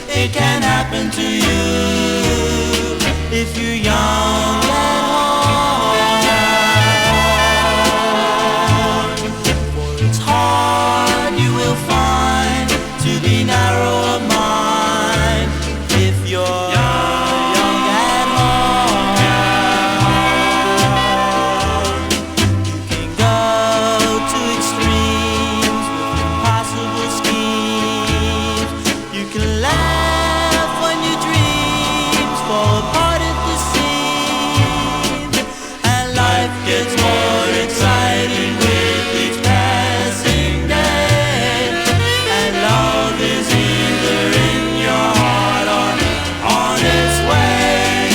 it can happen to you if you're young at heart. For it's hard, you will find, to be narrow of mind if you're young at heart. You can go to extremes with impossible schemes. You can laugh when your dreams fall apart at the seams, and life gets more exciting with each passing day. And love is either in your heart or on its way.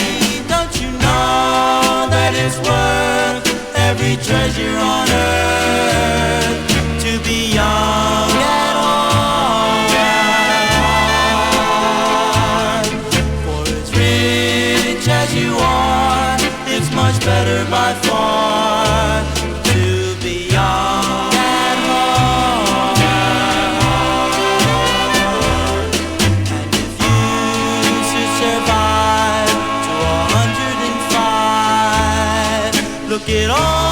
Don't you know that it's worth every treasure on earth to be young at heart? For as rich as you are, it's much better by far to be young at heart. And if you should survive to 105, look at all